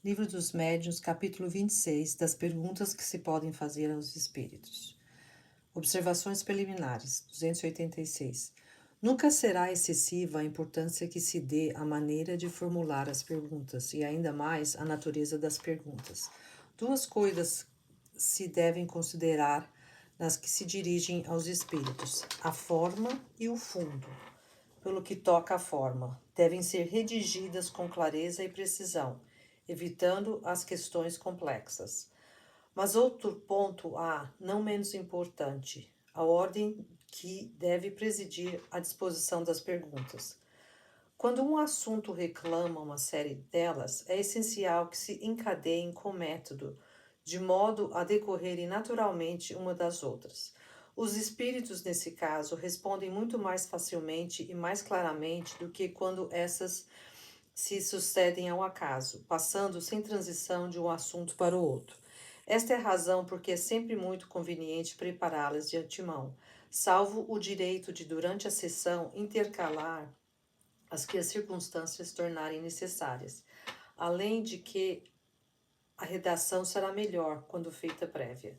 Livro dos Médiuns, capítulo 26, das perguntas que se podem fazer aos espíritos. Observações preliminares, 286. Nunca será excessiva a importância que se dê à maneira de formular as perguntas, e ainda mais a natureza das perguntas. Duas coisas se devem considerar nas que se dirigem aos espíritos: a forma e o fundo. Pelo que toca à forma, devem ser redigidas com clareza e precisão, evitando as questões complexas. Mas outro ponto há, não menos importante, a ordem que deve presidir a disposição das perguntas. Quando um assunto reclama uma série delas, é essencial que se encadeiem com método, de modo a decorrerem naturalmente uma das outras. Os espíritos, nesse caso, respondem muito mais facilmente e mais claramente do que quando essas se sucedem ao acaso, passando sem transição de um assunto para o outro. Esta é a razão porque é sempre muito conveniente prepará-las de antemão, salvo o direito de, durante a sessão, intercalar as que as circunstâncias tornarem necessárias, além de que a redação será melhor quando feita prévia.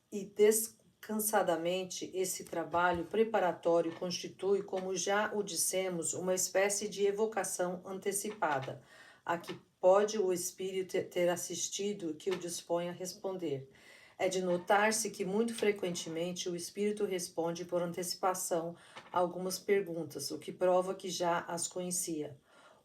E descansadamente, esse trabalho preparatório constitui, como já o dissemos, uma espécie de evocação antecipada, a que pode o espírito ter assistido e que o dispõe a responder. É de notar-se que muito frequentemente o espírito responde por antecipação a algumas perguntas, o que prova que já as conhecia.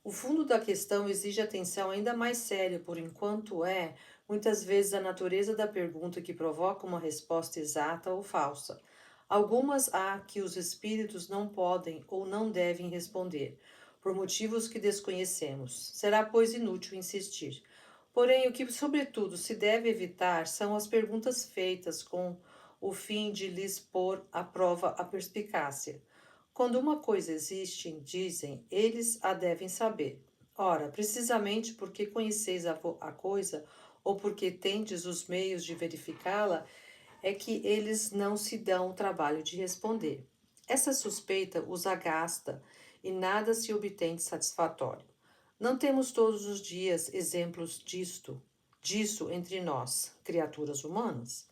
O fundo da questão exige atenção ainda mais séria, por enquanto é, muitas vezes, a natureza da pergunta que provoca uma resposta exata ou falsa. Algumas há que os espíritos não podem ou não devem responder, por motivos que desconhecemos. Será, pois, inútil insistir. Porém, o que, sobretudo, se deve evitar são as perguntas feitas com o fim de lhes pôr à prova a perspicácia. Quando uma coisa existe, dizem, eles a devem saber. Ora, precisamente porque conheceis a coisa, ou porque tendes os meios de verificá-la, é que eles não se dão o trabalho de responder. Essa suspeita os agasta e nada se obtém de satisfatório. Não temos todos os dias exemplos disso entre nós, criaturas humanas?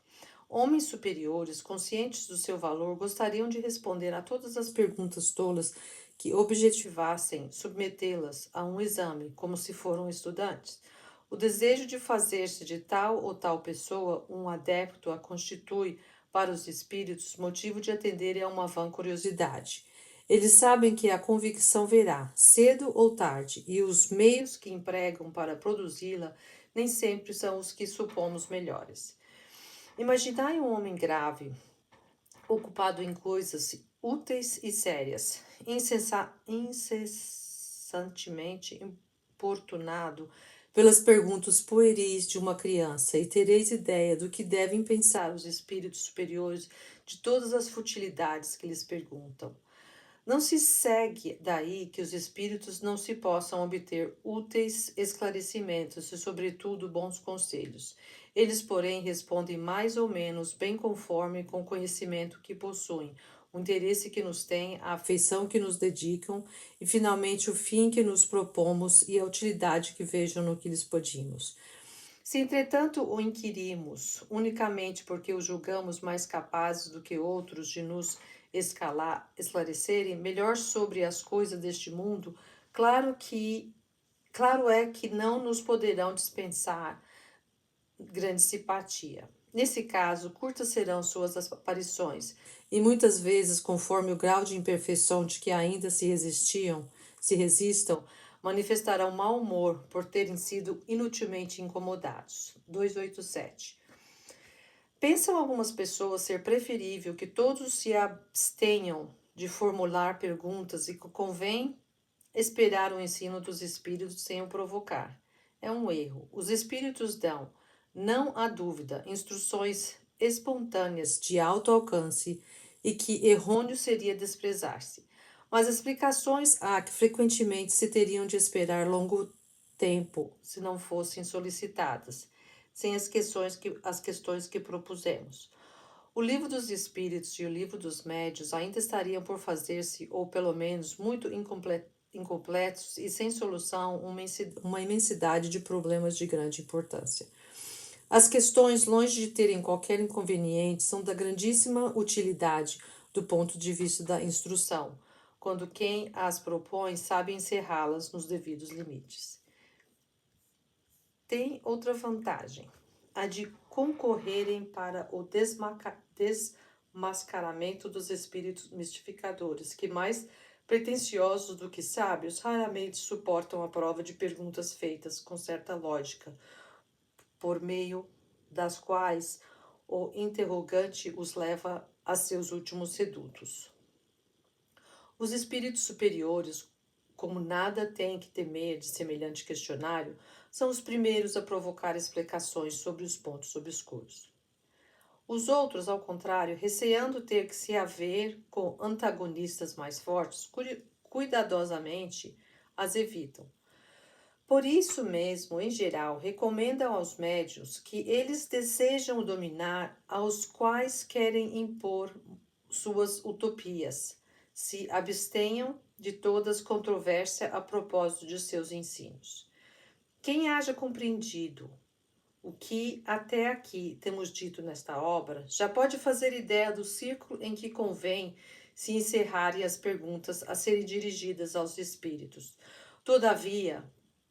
Homens superiores, conscientes do seu valor, gostariam de responder a todas as perguntas tolas que objetivassem submetê-las a um exame, como se foram estudantes. O desejo de fazer-se de tal ou tal pessoa um adepto a constitui, para os espíritos, motivo de atenderem a uma vã curiosidade. Eles sabem que a convicção virá, cedo ou tarde, e os meios que empregam para produzi-la nem sempre são os que supomos melhores. Imaginai um homem grave, ocupado em coisas úteis e sérias, incessantemente importunado pelas perguntas pueris de uma criança, e tereis ideia do que devem pensar os espíritos superiores de todas as futilidades que lhes perguntam. Não se segue daí que os espíritos não se possam obter úteis esclarecimentos e, sobretudo, bons conselhos. Eles, porém, respondem mais ou menos bem conforme com o conhecimento que possuem, o interesse que nos têm, a afeição que nos dedicam e, finalmente, o fim que nos propomos e a utilidade que vejam no que lhes pedimos. Se, entretanto, o inquirimos unicamente porque o julgamos mais capazes do que outros de nos esclarecerem melhor sobre as coisas deste mundo, claro é que não nos poderão dispensar grande simpatia. Nesse caso, curtas serão suas aparições, e muitas vezes, conforme o grau de imperfeição de que ainda se resistam, manifestarão mau humor por terem sido inutilmente incomodados. 287. Pensam algumas pessoas ser preferível que todos se abstenham de formular perguntas e que convém esperar o ensino dos espíritos sem o provocar. É um erro. Os espíritos dão, não há dúvida, instruções espontâneas de alto alcance e que errôneo seria desprezar-se. Mas explicações há que frequentemente se teriam de esperar longo tempo se não fossem solicitadas, sem as questões que propusemos. O livro dos espíritos e o livro dos médios ainda estariam por fazer-se, ou pelo menos muito incompletos e sem solução uma imensidade de problemas de grande importância. As questões, longe de terem qualquer inconveniente, são da grandíssima utilidade do ponto de vista da instrução, quando quem as propõe sabe encerrá-las nos devidos limites. Tem outra vantagem, a de concorrerem para o desmascaramento dos espíritos mistificadores, que mais pretensiosos do que sábios, raramente suportam a prova de perguntas feitas com certa lógica, por meio das quais o interrogante os leva a seus últimos redutos. Os espíritos superiores, como nada têm que temer de semelhante questionário, são os primeiros a provocar explicações sobre os pontos obscuros. Os outros, ao contrário, receando ter que se haver com antagonistas mais fortes, cuidadosamente as evitam. Por isso mesmo, em geral, recomendam aos médios que eles desejam dominar aos quais querem impor suas utopias, se abstenham de todas controvérsia a propósito de seus ensinos. Quem haja compreendido o que até aqui temos dito nesta obra, já pode fazer ideia do círculo em que convém se encerrarem as perguntas a serem dirigidas aos espíritos. Todavia,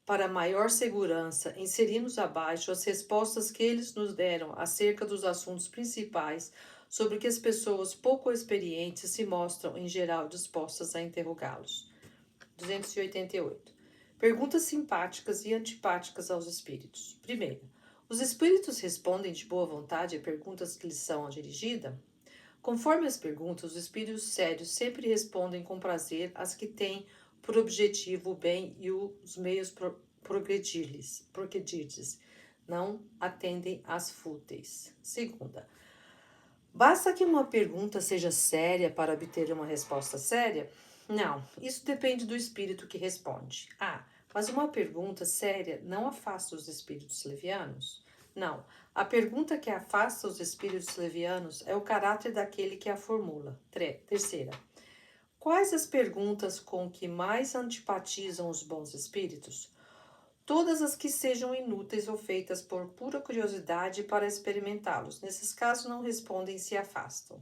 para maior segurança, inserimos abaixo as respostas que eles nos deram acerca dos assuntos principais sobre que as pessoas pouco experientes se mostram, em geral, dispostas a interrogá-los. 288. Perguntas simpáticas e antipáticas aos espíritos. Primeiro, os espíritos respondem de boa vontade a perguntas que lhes são dirigidas? Conforme as perguntas, os espíritos sérios sempre respondem com prazer às que têm por objetivo o bem e os meios progredir-lhes. Não atendem às fúteis. Segunda, basta que uma pergunta seja séria para obter uma resposta séria? Não, isso depende do espírito que responde. Mas uma pergunta séria não afasta os espíritos levianos? Não, a pergunta que afasta os espíritos levianos é o caráter daquele que a formula. Terceira, quais as perguntas com que mais antipatizam os bons espíritos? Todas as que sejam inúteis ou feitas por pura curiosidade para experimentá-los. Nesses casos, não respondem e se afastam.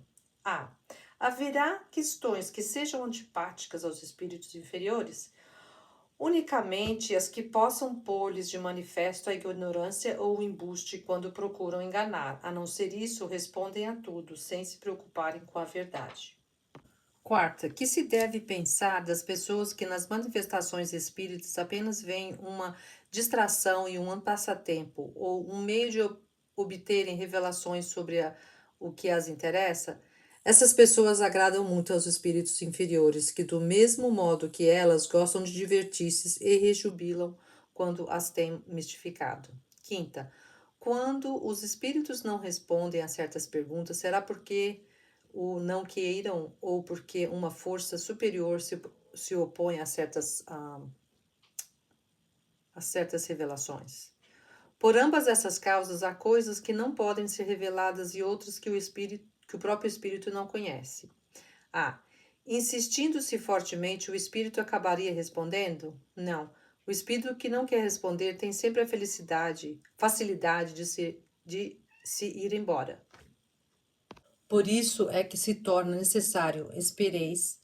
Haverá questões que sejam antipáticas aos espíritos inferiores? Unicamente as que possam pôr-lhes de manifesto a ignorância ou o embuste quando procuram enganar. A não ser isso, respondem a tudo, sem se preocuparem com a verdade. Quarta, que se deve pensar das pessoas que nas manifestações espíritas apenas veem uma distração e um passatempo, ou um meio de obterem revelações sobre o que as interessa? Essas pessoas agradam muito aos espíritos inferiores, que do mesmo modo que elas gostam de divertir-se e rejubilam quando as têm mistificado. Quinta, quando os espíritos não respondem a certas perguntas, será porque o não queiram ou porque uma força superior se opõe a certas revelações? Por ambas essas causas, há coisas que não podem ser reveladas e outras que o próprio espírito não conhece. Insistindo-se fortemente, o espírito acabaria respondendo? Não. O espírito que não quer responder tem sempre a facilidade de se ir embora. Por isso é que se torna necessário espereis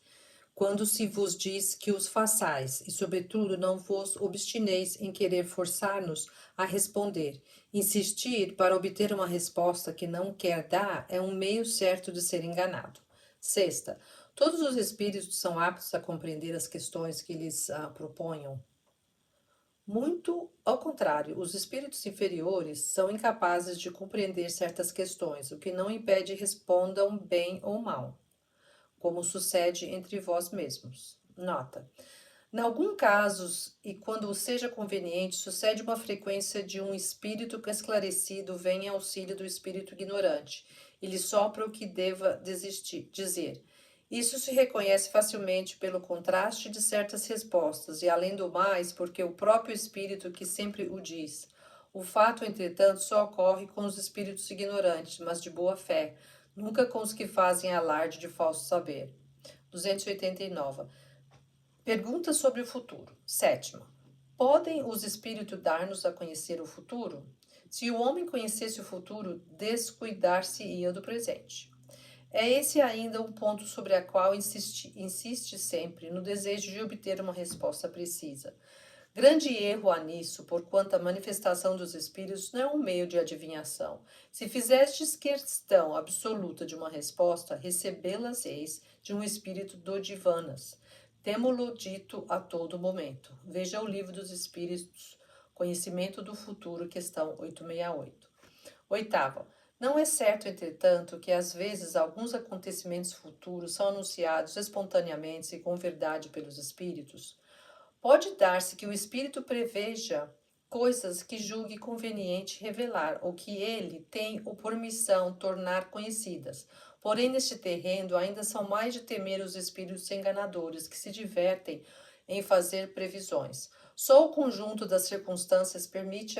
quando se vos diz que os façais, e sobretudo não vos obstineis em querer forçar-nos a responder. Insistir para obter uma resposta que não quer dar é um meio certo de ser enganado. Sexta, todos os espíritos são aptos a compreender as questões que lhes proponham? Muito ao contrário, os espíritos inferiores são incapazes de compreender certas questões, o que não impede respondam bem ou mal, como sucede entre vós mesmos. Nota. Em alguns casos, e quando seja conveniente, sucede uma frequência de um espírito esclarecido vem em auxílio do espírito ignorante e lhe sopra o que deva dizer. Isso se reconhece facilmente pelo contraste de certas respostas e, além do mais, porque o próprio espírito que sempre o diz. O fato, entretanto, só ocorre com os espíritos ignorantes, mas de boa fé, nunca com os que fazem alarde de falso saber. 289. Perguntas sobre o futuro. Sétima. Podem os espíritos dar-nos a conhecer o futuro? Se o homem conhecesse o futuro, descuidar-se-ia do presente. É esse ainda um ponto sobre o qual insiste sempre, no desejo de obter uma resposta precisa. Grande erro há nisso, porquanto a manifestação dos espíritos não é um meio de adivinhação. Se fizestes questão absoluta de uma resposta, recebê-las-eis de um espírito dodivanas. Temo-lo dito a todo momento. Veja o livro dos Espíritos, Conhecimento do Futuro, questão 868. Oitava. Não é certo, entretanto, que às vezes alguns acontecimentos futuros são anunciados espontaneamente e com verdade pelos espíritos? Pode dar-se que o espírito preveja coisas que julgue conveniente revelar ou que ele tem o por missão tornar conhecidas. Porém, neste terreno ainda são mais de temer os espíritos enganadores que se divertem em fazer previsões. Só o conjunto das circunstâncias permite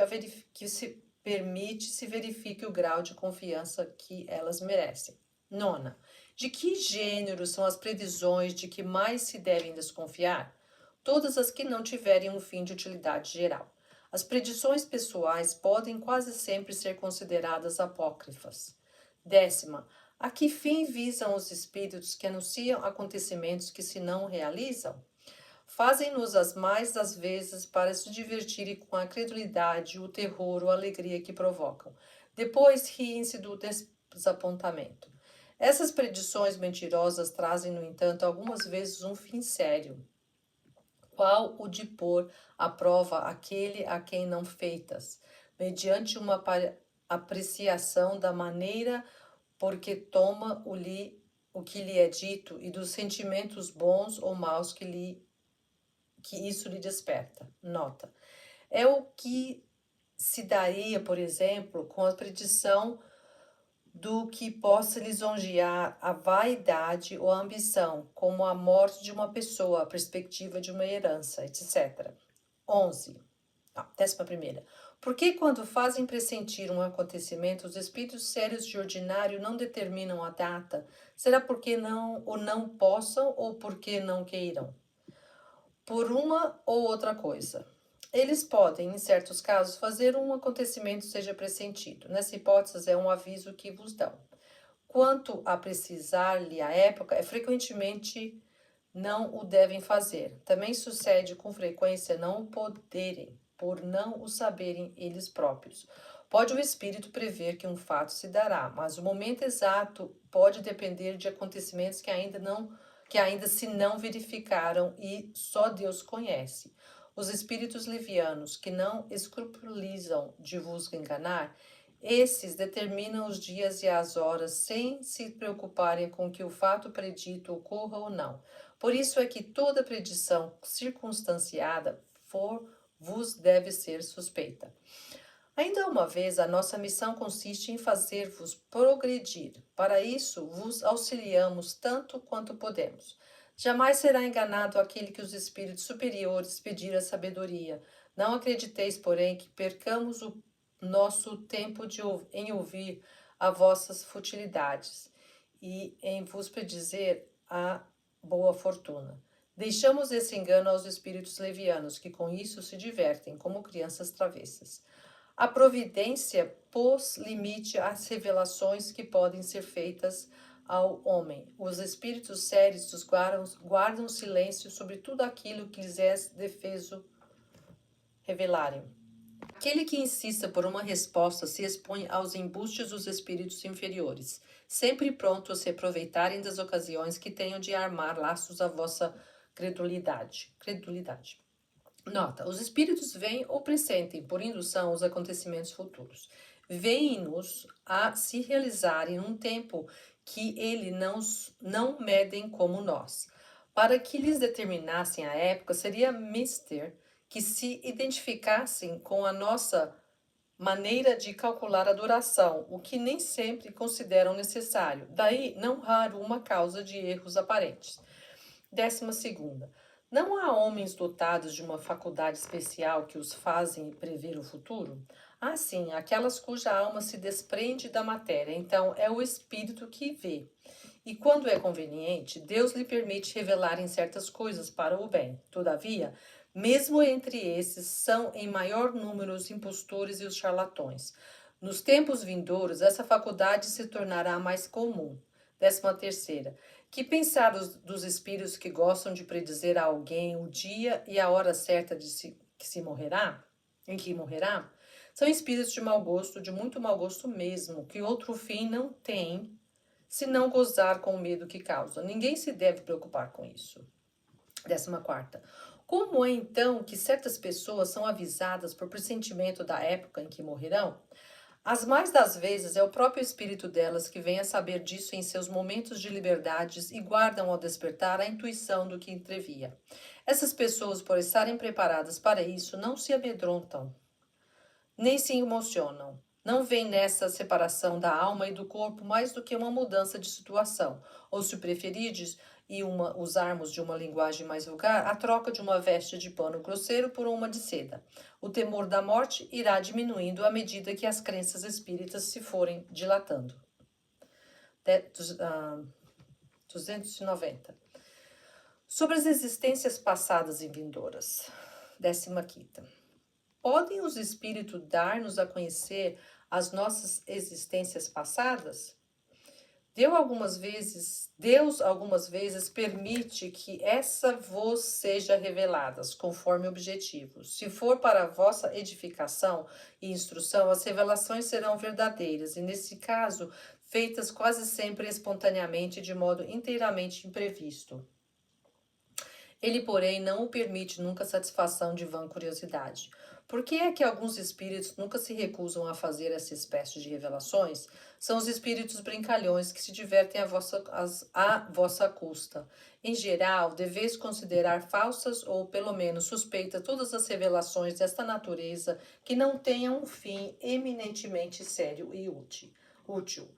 se verifique o grau de confiança que elas merecem. Nona. De que gênero são as previsões de que mais se devem desconfiar? Todas as que não tiverem um fim de utilidade geral. As predições pessoais podem quase sempre ser consideradas apócrifas. Décima, a que fim visam os espíritos que anunciam acontecimentos que se não realizam? Fazem-nos as mais das vezes para se divertirem com a credulidade, o terror ou a alegria que provocam. Depois riem-se do desapontamento. Essas predições mentirosas trazem, no entanto, algumas vezes um fim sério. Qual o de pôr à prova aquele a quem não feitas, mediante uma apreciação da maneira por que toma o que lhe é dito e dos sentimentos bons ou maus que isso lhe desperta. Nota. É o que se daria, por exemplo, com a predição do que possa lisonjear a vaidade ou a ambição, como a morte de uma pessoa, a perspectiva de uma herança, etc. 11. 11ª. Porque quando fazem pressentir um acontecimento, os espíritos sérios de ordinário não determinam a data? Será porque não possam ou porque não queiram? Por uma ou outra coisa. Eles podem, em certos casos, fazer um acontecimento seja pressentido. Nessa hipótese, é um aviso que vos dão. Quanto a precisar-lhe a época, é frequentemente não o devem fazer. Também sucede com frequência não o poderem, por não o saberem eles próprios. Pode o espírito prever que um fato se dará, mas o momento exato pode depender de acontecimentos que ainda se não verificaram e só Deus conhece. Os espíritos levianos que não escrupulizam de vos enganar, esses determinam os dias e as horas sem se preocuparem com que o fato predito ocorra ou não. Por isso é que toda predição circunstanciada vos deve ser suspeita. Ainda uma vez, a nossa missão consiste em fazer-vos progredir. Para isso, vos auxiliamos tanto quanto podemos. Jamais será enganado aquele que os espíritos superiores pedir a sabedoria. Não acrediteis, porém, que percamos o nosso tempo em ouvir as vossas futilidades e em vos predizer a boa fortuna. Deixamos esse engano aos espíritos levianos, que com isso se divertem como crianças travessas. A providência pôs limite às revelações que podem ser feitas ao homem. Os espíritos sérios guardam silêncio sobre tudo aquilo que lhes é defeso revelarem. Aquele que insista por uma resposta se expõe aos embustes dos espíritos inferiores, sempre pronto a se aproveitarem das ocasiões que tenham de armar laços à vossa credulidade. Nota, os espíritos veem ou pressentem por indução os acontecimentos futuros. Veem-nos a se realizarem num tempo que ele não medem como nós. Para que lhes determinassem a época, seria mister que se identificassem com a nossa maneira de calcular a duração, o que nem sempre consideram necessário. Daí, não raro, uma causa de erros aparentes. 12ª. Não há homens dotados de uma faculdade especial que os fazem prever o futuro? Ah, sim, aquelas cuja alma se desprende da matéria, então é o espírito que vê. e quando é conveniente, Deus lhe permite revelar em certas coisas para o bem. Todavia, mesmo entre esses, são em maior número os impostores e os charlatões. Nos tempos vindouros, essa faculdade se tornará mais comum. 13ª, que pensar dos espíritos que gostam de predizer a alguém o dia e a hora certa em que morrerá? São espíritos de mau gosto, de muito mau gosto mesmo, que outro fim não tem se não gozar com o medo que causa. Ninguém se deve preocupar com isso. 14ª. Como é então que certas pessoas são avisadas por pressentimento da época em que morrerão? As mais das vezes é o próprio espírito delas que vem a saber disso em seus momentos de liberdades e guardam ao despertar a intuição do que entrevia. Essas pessoas, por estarem preparadas para isso, não se amedrontam, nem se emocionam. Não veem nessa separação da alma e do corpo mais do que uma mudança de situação, ou se preferirdes, usarmos de uma linguagem mais vulgar, a troca de uma veste de pano grosseiro por uma de seda. O temor da morte irá diminuindo à medida que as crenças espíritas se forem dilatando. 290. Sobre as existências passadas e vindouras. 15ª. Podem os espíritos dar-nos a conhecer as nossas existências passadas? Deus algumas vezes permite que essa vos seja reveladas, conforme objetivos. Se for para a vossa edificação e instrução, as revelações serão verdadeiras, e nesse caso, feitas quase sempre espontaneamente, de modo inteiramente imprevisto. Ele, porém, não o permite nunca satisfação de vã curiosidade. Por que é que alguns espíritos nunca se recusam a fazer essa espécie de revelações? São os espíritos brincalhões que se divertem à vossa custa. Em geral, deveis considerar falsas ou, pelo menos, suspeitas todas as revelações desta natureza que não tenham um fim eminentemente sério e útil.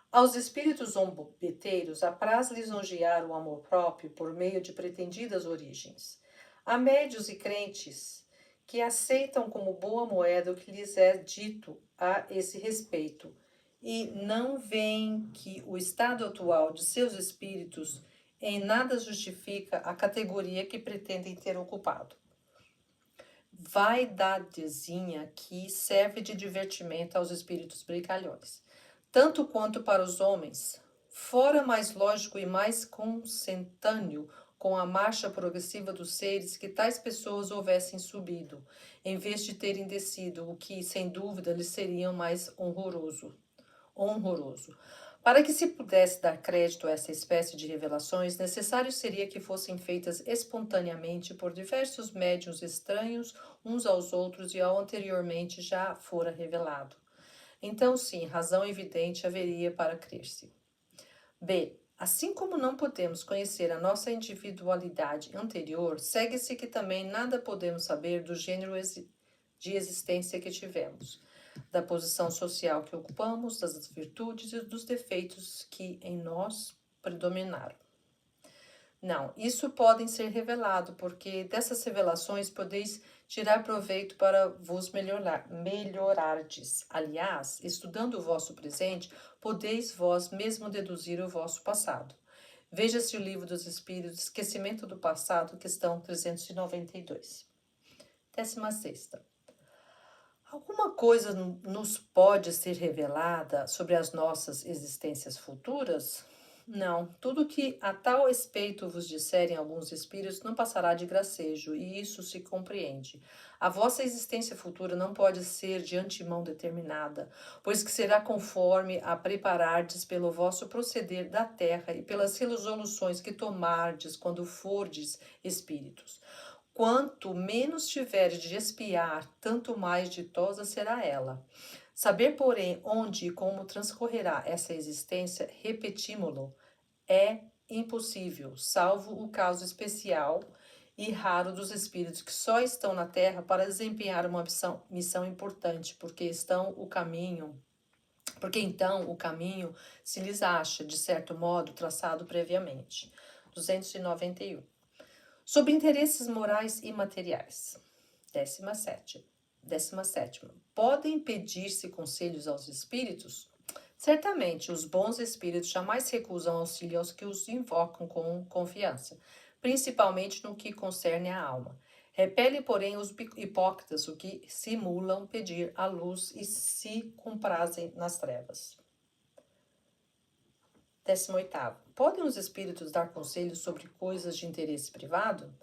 Aos espíritos zombeteiros, apraz lisonjear o amor próprio por meio de pretendidas origens. Há médios e crentes que aceitam como boa moeda o que lhes é dito a esse respeito e não veem que o estado atual de seus espíritos em nada justifica a categoria que pretendem ter ocupado. Vaidadezinha que serve de divertimento aos espíritos brincalhões, tanto quanto para os homens, fora mais lógico e mais consentâneo com a marcha progressiva dos seres que tais pessoas houvessem subido, em vez de terem descido, o que, sem dúvida, lhes seria mais honroso. Para que se pudesse dar crédito a essa espécie de revelações, necessário seria que fossem feitas espontaneamente por diversos médiuns estranhos uns aos outros e ao anteriormente já fora revelado. Então, sim, razão evidente haveria para crer-se. B. Assim como não podemos conhecer a nossa individualidade anterior, segue-se que também nada podemos saber do gênero de existência que tivemos, da posição social que ocupamos, das virtudes e dos defeitos que em nós predominaram. Não, isso podem ser revelado, porque dessas revelações podeis tirar proveito para vos melhorardes. Aliás, estudando o vosso presente, podeis vós mesmo deduzir o vosso passado. Veja-se o Livro dos Espíritos, Esquecimento do Passado, questão 392. 16ª. Alguma coisa nos pode ser revelada sobre as nossas existências futuras? Não, tudo que a tal respeito vos disserem alguns espíritos não passará de gracejo, e isso se compreende. A vossa existência futura não pode ser de antemão determinada, pois que será conforme a preparardes pelo vosso proceder da terra e pelas resoluções que tomardes quando fordes espíritos. Quanto menos tiveres de espiar, tanto mais ditosa será ela. Saber, porém, onde e como transcorrerá essa existência, repetímo-lo, é impossível, salvo o caso especial e raro dos espíritos que só estão na Terra para desempenhar uma missão importante, porque então o caminho se lhes acha, de certo modo, traçado previamente. 291. Sobre interesses morais e materiais. 17ª. Podem pedir-se conselhos aos espíritos? Certamente, os bons espíritos jamais recusam auxílio aos que os invocam com confiança, principalmente no que concerne à alma. Repele, porém, os hipócritas, o que simulam pedir a luz e se comprazem nas trevas. 18º. Podem os espíritos dar conselhos sobre coisas de interesse privado?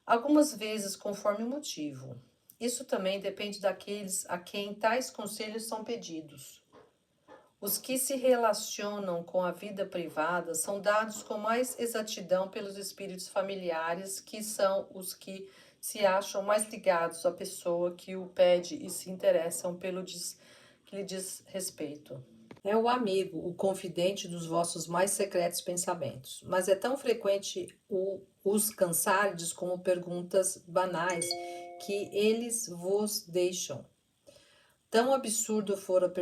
Algumas vezes, conforme o motivo. Isso também depende daqueles a quem tais conselhos são pedidos. Os que se relacionam com a vida privada são dados com mais exatidão pelos espíritos familiares, que são os que se acham mais ligados à pessoa que o pede e se interessam pelo que lhe diz respeito. É o amigo, o confidente dos vossos mais secretos pensamentos, mas é tão frequente os cansardes como perguntas banais que eles vos deixam. Tão absurdo fora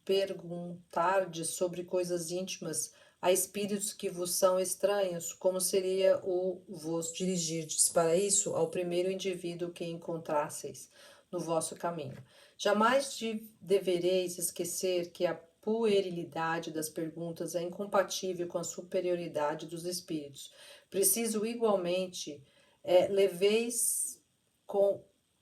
perguntar-de sobre coisas íntimas a espíritos que vos são estranhos, como seria o vos dirigirdes para isso ao primeiro indivíduo que encontrasseis no vosso caminho. Jamais devereis esquecer que a puerilidade das perguntas é incompatível com a superioridade dos espíritos. Preciso igualmente leveis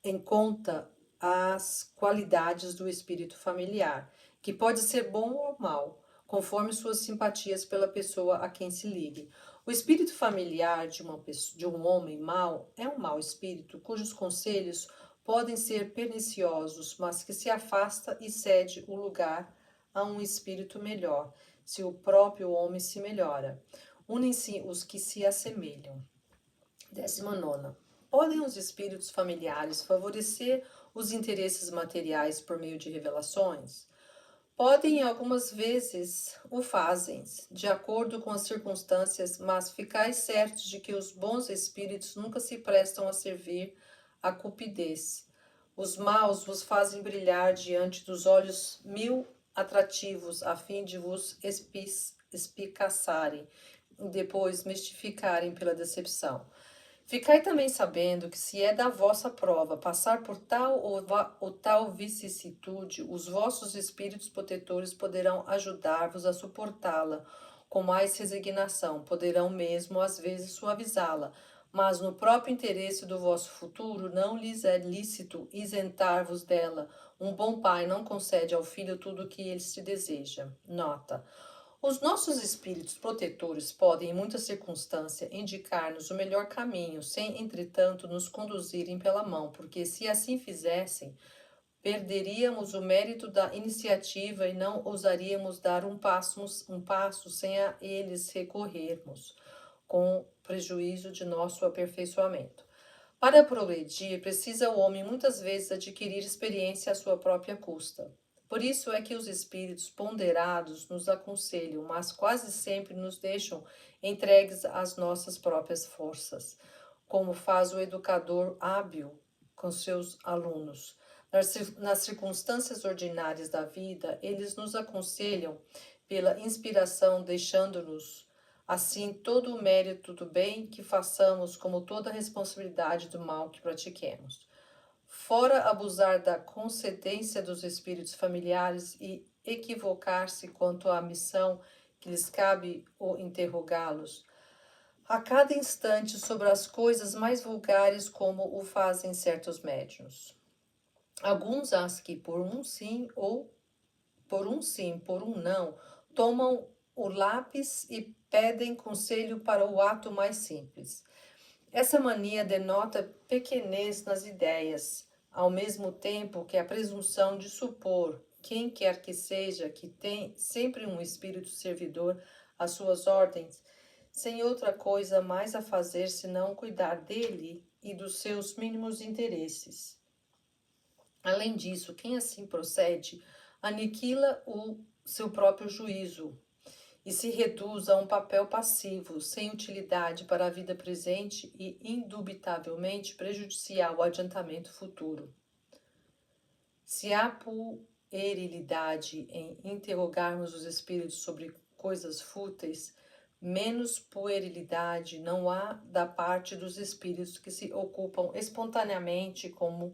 em conta as qualidades do espírito familiar, que pode ser bom ou mal, conforme suas simpatias pela pessoa a quem se ligue. O espírito familiar de um homem mau é um mau espírito, cujos conselhos podem ser perniciosos, mas que se afasta e cede o lugar a um espírito melhor, se o próprio homem se melhora. Unem-se os que se assemelham. 19ª. Podem os espíritos familiares favorecer os interesses materiais por meio de revelações? Podem, algumas vezes o fazem, de acordo com as circunstâncias, mas ficais certos de que os bons espíritos nunca se prestam a servir a cupidez. Os maus vos fazem brilhar diante dos olhos mil atrativos, a fim de vos espicaçarem e depois mistificarem pela decepção. Ficai também sabendo que, se é da vossa prova passar por tal ou tal vicissitude, os vossos espíritos protetores poderão ajudar-vos a suportá-la com mais resignação, poderão mesmo às vezes suavizá-la, mas no próprio interesse do vosso futuro não lhes é lícito isentar-vos dela. Um bom pai não concede ao filho tudo o que ele se deseja. Nota. Os nossos espíritos protetores podem, em muitas circunstâncias, indicar-nos o melhor caminho, sem, entretanto, nos conduzirem pela mão, porque, se assim fizessem, perderíamos o mérito da iniciativa e não ousaríamos dar um passo sem a eles recorrermos, com prejuízo de nosso aperfeiçoamento. Para progredir, precisa o homem muitas vezes adquirir experiência à sua própria custa. Por isso é que os espíritos ponderados nos aconselham, mas quase sempre nos deixam entregues às nossas próprias forças, como faz o educador hábil com seus alunos. Nas circunstâncias ordinárias da vida, eles nos aconselham pela inspiração, deixando-nos assim todo o mérito do bem que façamos, como toda a responsabilidade do mal que pratiquemos. Fora abusar da concedência dos espíritos familiares e equivocar-se quanto à missão que lhes cabe ou interrogá-los a cada instante sobre as coisas mais vulgares, como o fazem certos médiuns. Alguns as que por um sim, por um não, tomam o lápis e pedem conselho para o ato mais simples. Essa mania denota pequenez nas ideias, ao mesmo tempo que a presunção de supor, quem quer que seja, que tem sempre um espírito servidor às suas ordens, sem outra coisa mais a fazer senão cuidar dele e dos seus mínimos interesses. Além disso, quem assim procede aniquila o seu próprio juízo e se reduz a um papel passivo, sem utilidade para a vida presente e indubitavelmente prejudicial ao adiantamento futuro. Se há puerilidade em interrogarmos os espíritos sobre coisas fúteis, menos puerilidade não há da parte dos espíritos que se ocupam espontaneamente com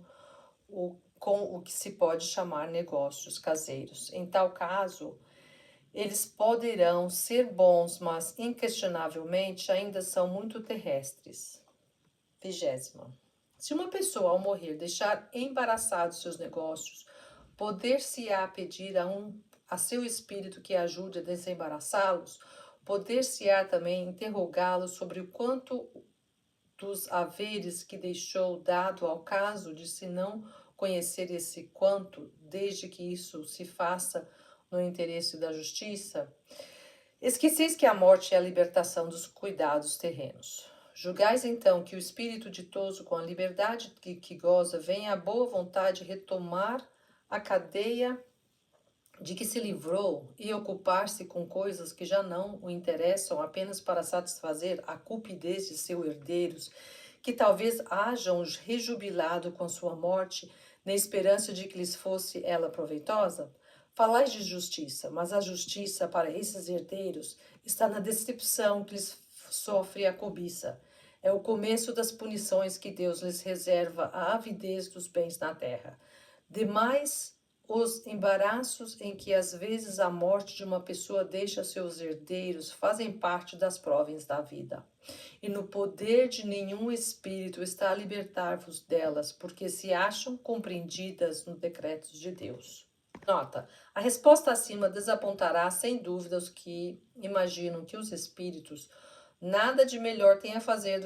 o que se pode chamar negócios caseiros. Em tal caso, Eles poderão ser bons, mas inquestionavelmente ainda são muito terrestres. 20ª. Se uma pessoa ao morrer deixar embaraçados seus negócios, poder-se-á pedir a seu espírito que ajude a desembaraçá-los, poder-se-á também interrogá-lo sobre o quanto dos haveres que deixou dado ao caso de se não conhecer esse quanto, desde que isso se faça no interesse da justiça. Esqueceis que a morte é a libertação dos cuidados terrenos. Julgais então que o espírito ditoso, com a liberdade que goza, venha à boa vontade retomar a cadeia de que se livrou e ocupar-se com coisas que já não o interessam apenas para satisfazer a cupidez de seus herdeiros, que talvez hajam rejubilado com sua morte, na esperança de que lhes fosse ela proveitosa? Falais de justiça, mas a justiça para esses herdeiros está na decepção que lhes sofre a cobiça. É o começo das punições que Deus lhes reserva à avidez dos bens na terra. Demais, os embaraços em que às vezes a morte de uma pessoa deixa seus herdeiros fazem parte das provas da vida. E no poder de nenhum espírito está a libertar-vos delas, porque se acham compreendidas no decreto de Deus. Nota: a resposta acima desapontará sem dúvida os que imaginam que os espíritos nada de melhor têm a fazer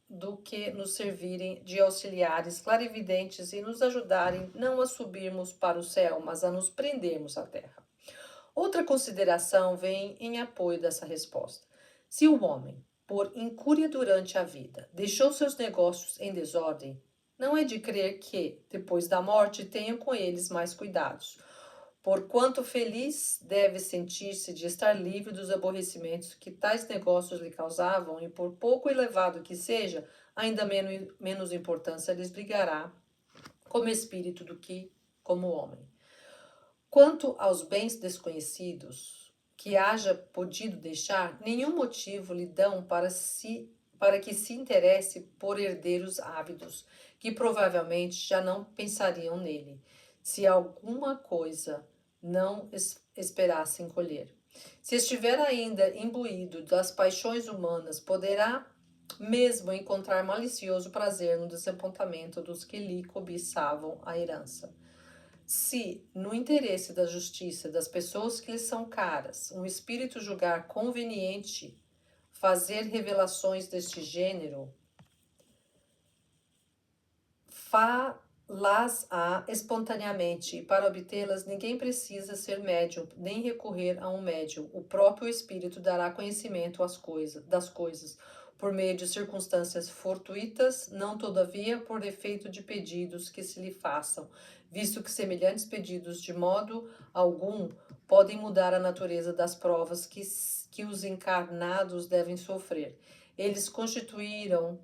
do que nos servirem de auxiliares clarividentes e nos ajudarem não a subirmos para o céu, mas a nos prendermos à terra. Outra consideração vem em apoio dessa resposta. Se o homem, por incúria durante a vida, deixou seus negócios em desordem, não é de crer que, depois da morte, tenha com eles mais cuidados. Porquanto feliz deve sentir-se de estar livre dos aborrecimentos que tais negócios lhe causavam, e por pouco elevado que seja, ainda menos importância lhes ligará como espírito do que como homem. Quanto aos bens desconhecidos que haja podido deixar, nenhum motivo lhe dão para que se interesse por herdeiros ávidos, que provavelmente já não pensariam nele, se alguma coisa não esperassem colher. Se estiver ainda imbuído das paixões humanas, poderá mesmo encontrar malicioso prazer no desapontamento dos que lhe cobiçavam a herança. Se, no interesse da justiça das pessoas que lhe são caras, um espírito julgar conveniente fazer revelações deste gênero, fá-las-á espontaneamente, e para obtê-las ninguém precisa ser médium, nem recorrer a um médium. O próprio espírito dará conhecimento das coisas, por meio de circunstâncias fortuitas, não todavia por efeito de pedidos que se lhe façam, visto que semelhantes pedidos de modo algum podem mudar a natureza das provas que os encarnados devem sofrer. Eles constituíram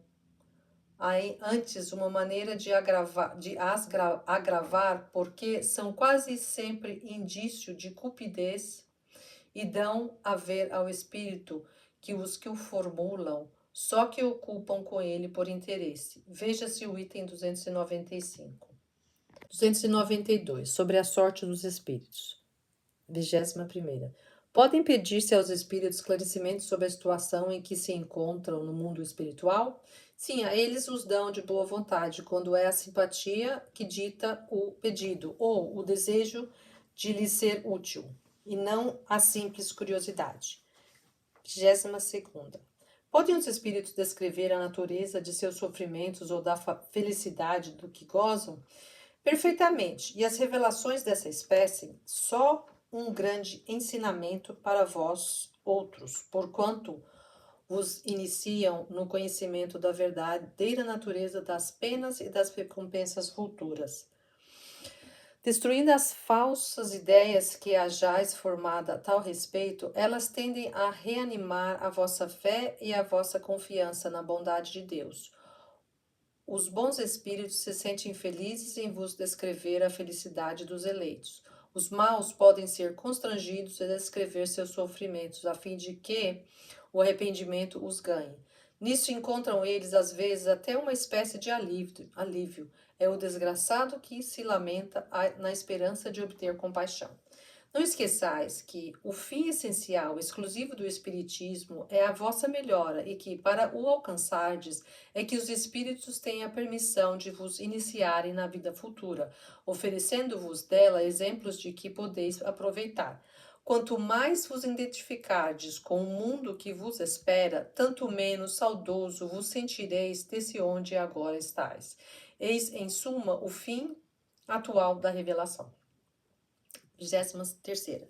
antes uma maneira de as agravar, porque são quase sempre indício de cupidez e dão a ver ao espírito que os que o formulam só que ocupam com ele por interesse. Veja-se o item 295. 292. Sobre a sorte dos espíritos. 21ª. Podem pedir-se aos espíritos esclarecimentos sobre a situação em que se encontram no mundo espiritual? Sim, a eles os dão de boa vontade, quando é a simpatia que dita o pedido, ou o desejo de lhe ser útil, e não a simples curiosidade. 22ª. Podem os espíritos descrever a natureza de seus sofrimentos ou da felicidade do que gozam? Perfeitamente, e as revelações dessa espécie só um grande ensinamento para vós outros, porquanto vos iniciam no conhecimento da verdadeira natureza das penas e das recompensas futuras. Destruindo as falsas ideias que hajais formado a tal respeito, elas tendem a reanimar a vossa fé e a vossa confiança na bondade de Deus. Os bons espíritos se sentem felizes em vos descrever a felicidade dos eleitos. Os maus podem ser constrangidos a descrever seus sofrimentos, a fim de que o arrependimento os ganhe. Nisso encontram eles, às vezes, até uma espécie de alívio. É o desgraçado que se lamenta na esperança de obter compaixão. Não esqueçais que o fim essencial, exclusivo do Espiritismo, é a vossa melhora e que, para o alcançardes, é que os Espíritos têm a permissão de vos iniciarem na vida futura, oferecendo-vos dela exemplos de que podeis aproveitar. Quanto mais vos identificardes com o mundo que vos espera, tanto menos saudoso vos sentireis desse onde agora estáis. Eis, em suma, o fim atual da revelação. 23ª.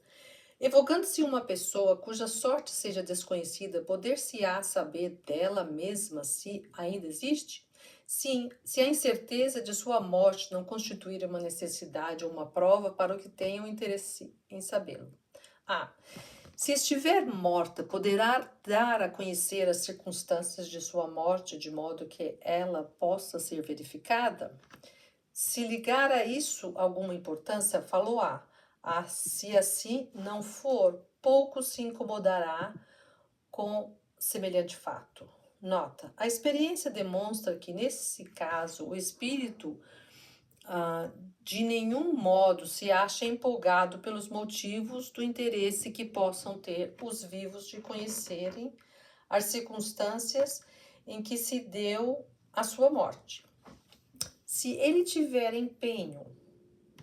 Evocando-se uma pessoa cuja sorte seja desconhecida, poder-se-á saber dela mesma se ainda existe? Sim, se a incerteza de sua morte não constituir uma necessidade ou uma prova para o que tenham interesse em sabê-lo. A. Se estiver morta, poderá dar a conhecer as circunstâncias de sua morte de modo que ela possa ser verificada? Se ligar a isso alguma importância, falou-á. Se assim não for, pouco se incomodará com semelhante fato. Nota: a experiência demonstra que, nesse caso, o espírito de nenhum modo se acha empolgado pelos motivos do interesse que possam ter os vivos de conhecerem as circunstâncias em que se deu a sua morte. Se ele tiver empenho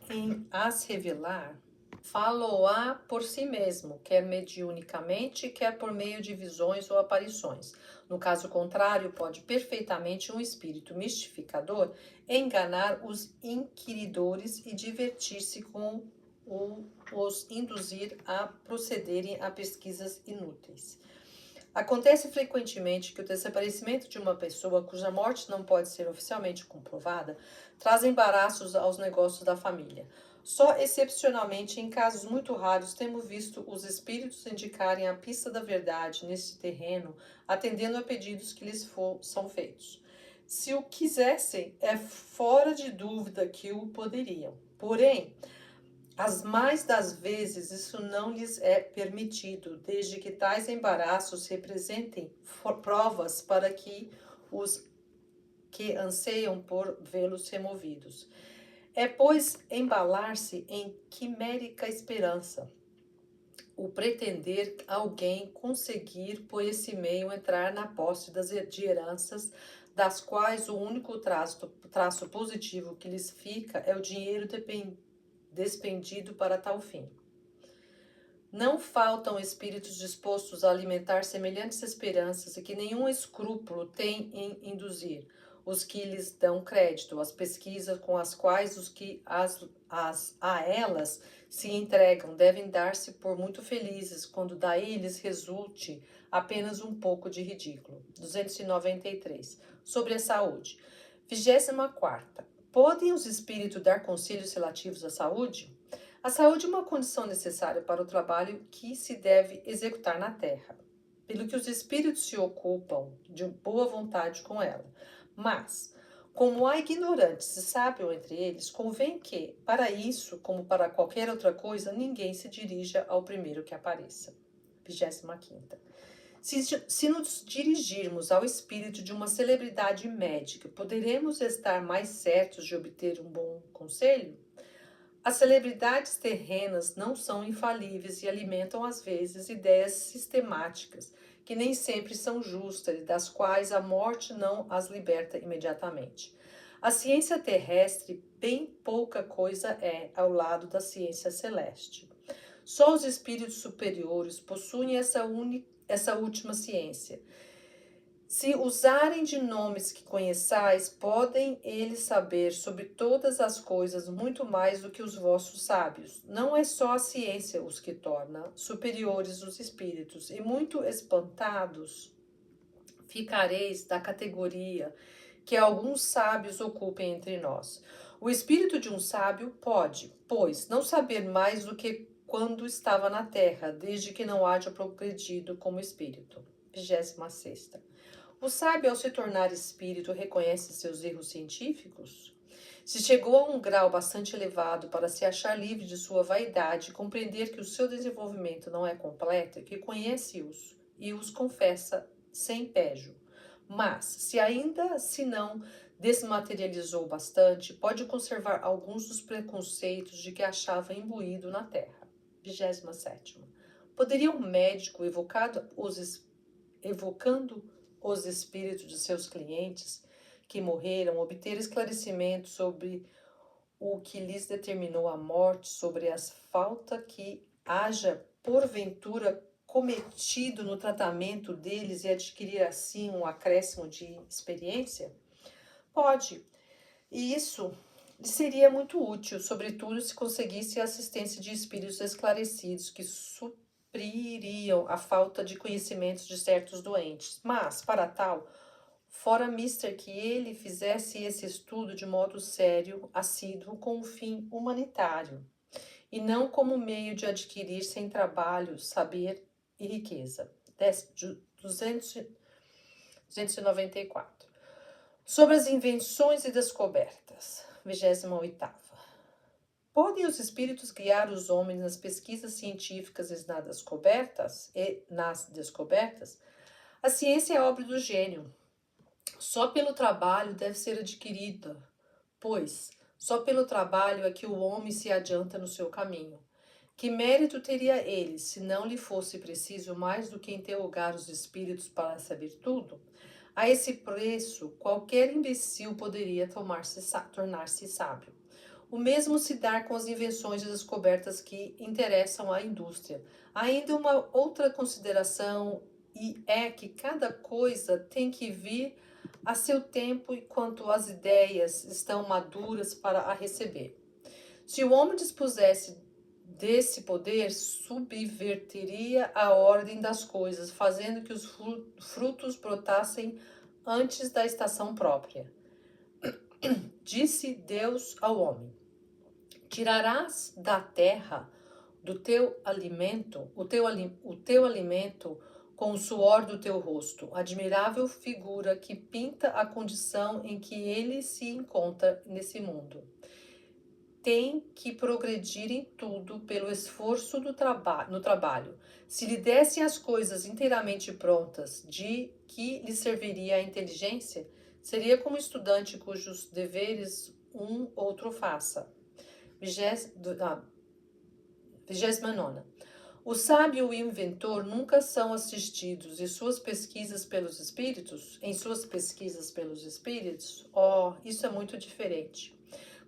em as revelar, falo-á por si mesmo, quer mediunicamente, quer por meio de visões ou aparições. No caso contrário, pode perfeitamente um espírito mistificador enganar os inquiridores e divertir-se com os induzir a procederem a pesquisas inúteis. Acontece frequentemente que o desaparecimento de uma pessoa cuja morte não pode ser oficialmente comprovada traz embaraços aos negócios da família. Só excepcionalmente, em casos muito raros, temos visto os espíritos indicarem a pista da verdade nesse terreno, atendendo a pedidos que lhes são feitos. Se o quisessem, é fora de dúvida que o poderiam. Porém, as mais das vezes isso não lhes é permitido, desde que tais embaraços representem provas para que os que anseiam por vê-los removidos. É, pois, embalar-se em quimérica esperança, o pretender alguém conseguir por esse meio entrar na posse de heranças, das quais o único traço positivo que lhes fica é o dinheiro despendido para tal fim. Não faltam espíritos dispostos a alimentar semelhantes esperanças e que nenhum escrúpulo tem em induzir os que lhes dão crédito, as pesquisas com as quais os que a elas se entregam devem dar-se por muito felizes, quando daí lhes resulte apenas um pouco de ridículo. 293. Sobre a saúde. 24ª. Podem os espíritos dar conselhos relativos à saúde? A saúde é uma condição necessária para o trabalho que se deve executar na Terra, pelo que os espíritos se ocupam de boa vontade com ela. Mas, como há ignorantes e sábios entre eles, convém que, para isso, como para qualquer outra coisa, ninguém se dirija ao primeiro que apareça. 25ª. Se nos dirigirmos ao espírito de uma celebridade médica, poderemos estar mais certos de obter um bom conselho? As celebridades terrenas não são infalíveis e alimentam às vezes ideias sistemáticas, que nem sempre são justas e das quais a morte não as liberta imediatamente. A ciência terrestre bem pouca coisa é ao lado da ciência celeste. Só os espíritos superiores possuem essa última ciência. Se usarem de nomes que conheçais, podem eles saber sobre todas as coisas muito mais do que os vossos sábios. Não é só a ciência os que torna superiores os espíritos, e muito espantados ficareis da categoria que alguns sábios ocupem entre nós. O espírito de um sábio pode, pois, não saber mais do que quando estava na terra, desde que não haja progredido como espírito. 26ª. O sábio, ao se tornar espírito, reconhece seus erros científicos? Se chegou a um grau bastante elevado para se achar livre de sua vaidade e compreender que o seu desenvolvimento não é completo, que conhece-os e os confessa sem pejo. Mas, se ainda se não desmaterializou bastante, pode conservar alguns dos preconceitos de que achava imbuído na terra. 27ª. Poderia um médico, evocando os espíritos de seus clientes que morreram, obter esclarecimento sobre o que lhes determinou a morte, sobre as faltas que haja porventura cometido no tratamento deles e adquirir assim um acréscimo de experiência? Pode. E isso lhe seria muito útil, sobretudo se conseguisse a assistência de espíritos esclarecidos que supririam a falta de conhecimentos de certos doentes. Mas, para tal, fora mister que ele fizesse esse estudo de modo sério, assíduo, com um fim humanitário, e não como meio de adquirir sem trabalho, saber e riqueza. 294. Sobre as invenções e descobertas. 28ª. Podem os espíritos guiar os homens nas pesquisas científicas e nas descobertas? A ciência é obra do gênio. Só pelo trabalho deve ser adquirida, pois só pelo trabalho é que o homem se adianta no seu caminho. Que mérito teria ele, se não lhe fosse preciso mais do que interrogar os espíritos para saber tudo? A esse preço, qualquer imbecil poderia tornar-se sábio. O mesmo se dá com as invenções e descobertas que interessam à indústria. Ainda uma outra consideração e é que cada coisa tem que vir a seu tempo enquanto as ideias estão maduras para a receber. Se o homem dispusesse desse poder, subverteria a ordem das coisas, fazendo que os frutos brotassem antes da estação própria. Disse Deus ao homem: tirarás da terra do teu alimento, o teu alimento com o suor do teu rosto. Admirável figura que pinta a condição em que ele se encontra nesse mundo. Tem que progredir em tudo pelo esforço no trabalho. Se lhe dessem as coisas inteiramente prontas, de que lhe serviria a inteligência? Seria como estudante cujos deveres um outro faça. 29ª. O sábio e o inventor nunca são assistidos em suas pesquisas pelos espíritos? Isso é muito diferente.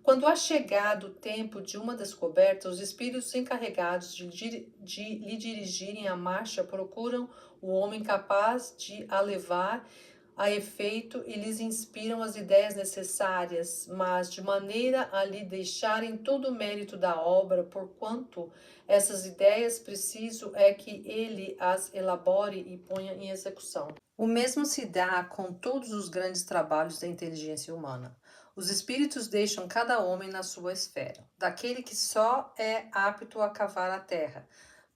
Quando há chegado o tempo de uma descoberta, os espíritos encarregados de lhe dirigirem a marcha procuram o homem capaz de a levar a efeito e lhes inspiram as ideias necessárias, mas de maneira a lhe deixarem todo o mérito da obra, porquanto essas ideias preciso é que ele as elabore e ponha em execução. O mesmo se dá com todos os grandes trabalhos da inteligência humana. Os espíritos deixam cada homem na sua esfera. Daquele que só é apto a cavar a terra,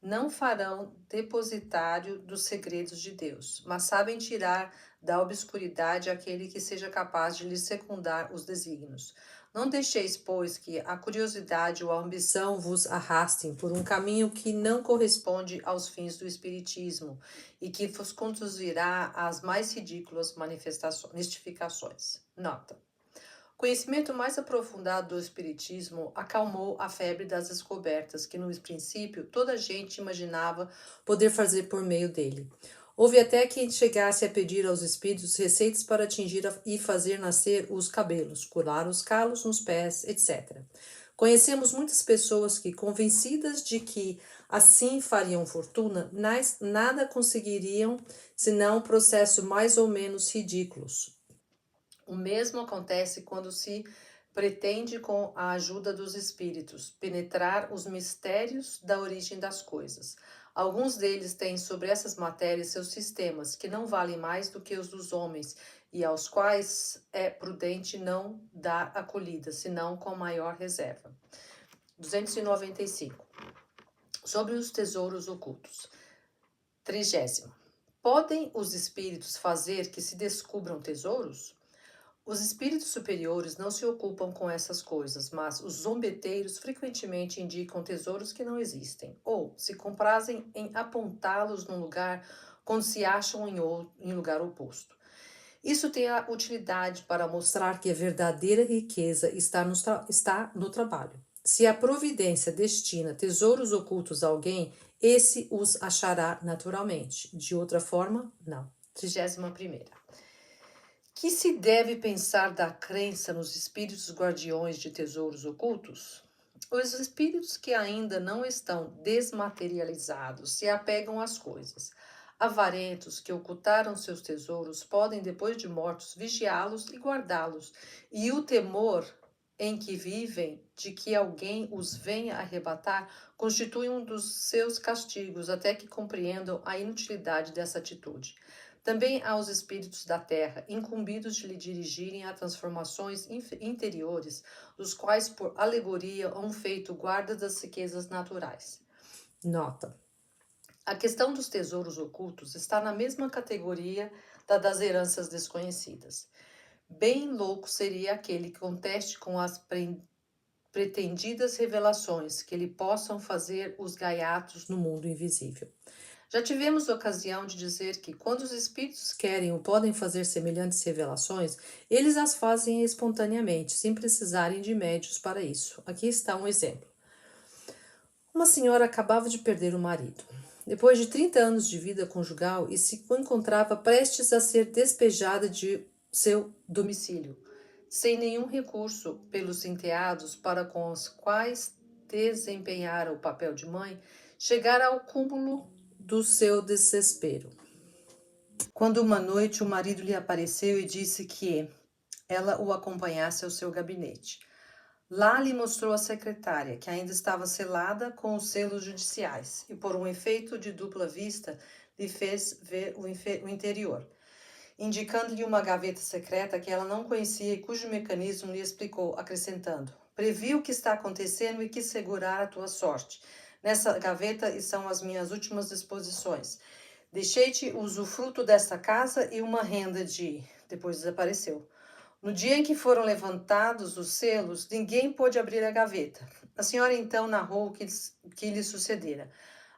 não farão depositário dos segredos de Deus, mas sabem tirar da obscuridade aquele que seja capaz de lhe secundar os desígnios. Não deixeis, pois, que a curiosidade ou a ambição vos arrastem por um caminho que não corresponde aos fins do Espiritismo e que vos conduzirá às mais ridículas mistificações. Nota. O conhecimento mais aprofundado do Espiritismo acalmou a febre das descobertas que, no princípio, toda a gente imaginava poder fazer por meio dele. Houve até quem chegasse a pedir aos espíritos receitas para atingir e fazer nascer os cabelos, curar os calos nos pés, etc. Conhecemos muitas pessoas que, convencidas de que assim fariam fortuna, nada conseguiriam senão processos mais ou menos ridículos. O mesmo acontece quando se pretende, com a ajuda dos espíritos, penetrar os mistérios da origem das coisas. Alguns deles têm sobre essas matérias seus sistemas, que não valem mais do que os dos homens, e aos quais é prudente não dar acolhida, senão com maior reserva. 295. Sobre os tesouros ocultos. 30º. Podem os espíritos fazer que se descubram tesouros? Os espíritos superiores não se ocupam com essas coisas, mas os zombeteiros frequentemente indicam tesouros que não existem, ou se comprazem em apontá-los num lugar quando se acham em lugar oposto. Isso tem a utilidade para mostrar que a verdadeira riqueza está no trabalho. Se a providência destina tesouros ocultos a alguém, esse os achará naturalmente. De outra forma, não. 31ª. Que se deve pensar da crença nos espíritos guardiões de tesouros ocultos? Os espíritos que ainda não estão desmaterializados se apegam às coisas. Avarentos que ocultaram seus tesouros podem, depois de mortos, vigiá-los e guardá-los, e o temor em que vivem de que alguém os venha arrebatar constitui um dos seus castigos até que compreendam a inutilidade dessa atitude. Também há os espíritos da terra, incumbidos de lhe dirigirem a transformações interiores, dos quais, por alegoria, hão feito guarda das riquezas naturais. Nota. A questão dos tesouros ocultos está na mesma categoria da das heranças desconhecidas. Bem louco seria aquele que conteste com as pretendidas revelações que lhe possam fazer os gaiatos no mundo invisível. Já tivemos ocasião de dizer que, quando os espíritos querem ou podem fazer semelhantes revelações, eles as fazem espontaneamente, sem precisarem de médios para isso. Aqui está um exemplo. Uma senhora acabava de perder o marido, depois de 30 anos de vida conjugal, e se encontrava prestes a ser despejada de seu domicílio, sem nenhum recurso pelos enteados para com os quais desempenhara o papel de mãe, chegara ao cúmulo do seu desespero. Quando uma noite o marido lhe apareceu e disse que ela o acompanhasse ao seu gabinete. Lá lhe mostrou a secretária, que ainda estava selada com os selos judiciais, e por um efeito de dupla vista lhe fez ver o interior, indicando-lhe uma gaveta secreta que ela não conhecia e cujo mecanismo lhe explicou, acrescentando: "Previ o que está acontecendo e quis segurar a tua sorte. Nessa gaveta estão as minhas últimas disposições. Deixei-te o usufruto desta casa e uma renda de..." Depois desapareceu. No dia em que foram levantados os selos, ninguém pôde abrir a gaveta. A senhora então narrou o que lhe sucedera.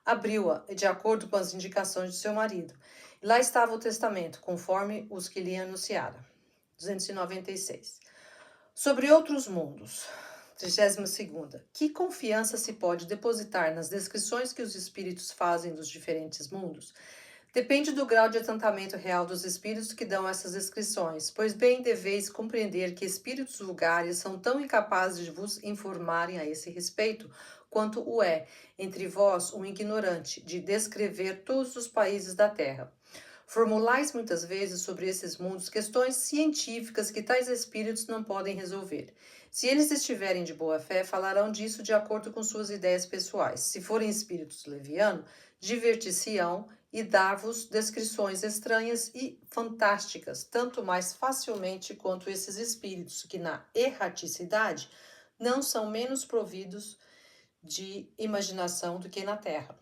Abriu-a, de acordo com as indicações de seu marido. E lá estava o testamento, conforme os que lhe anunciara. 296. Sobre outros mundos. 32ª. Que confiança se pode depositar nas descrições que os espíritos fazem dos diferentes mundos? Depende do grau de atentamento real dos espíritos que dão essas descrições, pois bem deveis compreender que espíritos vulgares são tão incapazes de vos informarem a esse respeito, quanto o é, entre vós, um ignorante, de descrever todos os países da terra. Formulais muitas vezes sobre esses mundos questões científicas que tais espíritos não podem resolver. Se eles estiverem de boa fé, falarão disso de acordo com suas ideias pessoais. Se forem espíritos levianos, divertir-se-ão e dar-vos descrições estranhas e fantásticas, tanto mais facilmente quanto esses espíritos, que na erraticidade não são menos providos de imaginação do que na terra.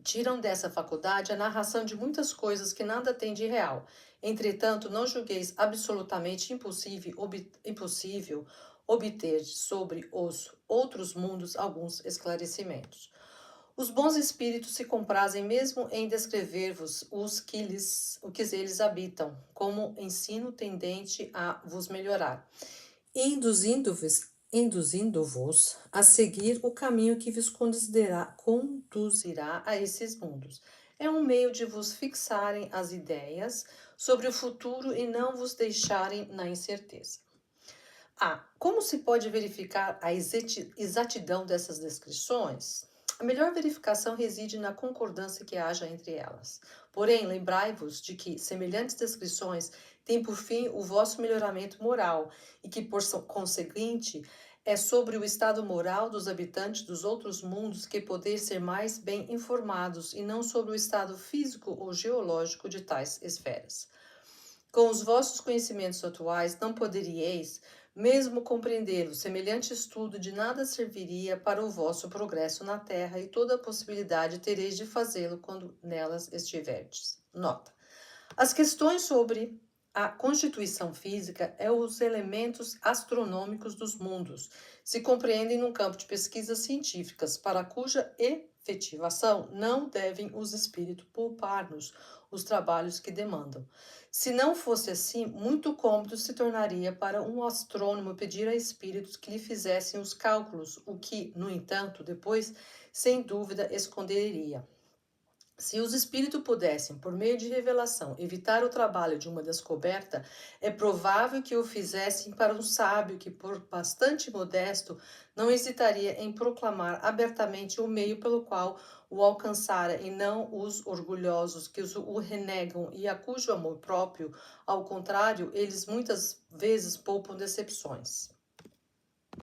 Tiram dessa faculdade a narração de muitas coisas que nada têm de real. Entretanto, não julgueis absolutamente impossível obter sobre os outros mundos alguns esclarecimentos. Os bons espíritos se comprazem mesmo em descrever-vos o que eles habitam, como ensino tendente a vos melhorar, induzindo-vos a seguir o caminho que vos conduzirá a esses mundos. É um meio de vos fixarem as ideias sobre o futuro e não vos deixarem na incerteza. Como se pode verificar a exatidão dessas descrições? A melhor verificação reside na concordância que haja entre elas. Porém, lembrai-vos de que semelhantes descrições têm por fim o vosso melhoramento moral e que, por conseguinte, é sobre o estado moral dos habitantes dos outros mundos que poder ser mais bem informados e não sobre o estado físico ou geológico de tais esferas. Com os vossos conhecimentos atuais, não poderíeis mesmo compreendê-lo. Semelhante estudo de nada serviria para o vosso progresso na terra, e toda a possibilidade tereis de fazê-lo quando nelas estiverdes. Nota. As questões sobre A constituição física é os elementos astronômicos dos mundos. Se compreendem num campo de pesquisas científicas, para cuja efetivação não devem os espíritos poupar-nos os trabalhos que demandam. Se não fosse assim, muito cômodo se tornaria para um astrônomo pedir a espíritos que lhe fizessem os cálculos, o que, no entanto, depois, sem dúvida, esconderia. Se os espíritos pudessem, por meio de revelação, evitar o trabalho de uma descoberta, é provável que o fizessem para um sábio que, por bastante modesto, não hesitaria em proclamar abertamente o meio pelo qual o alcançara, e não os orgulhosos que o renegam e a cujo amor próprio, ao contrário, eles muitas vezes poupam decepções.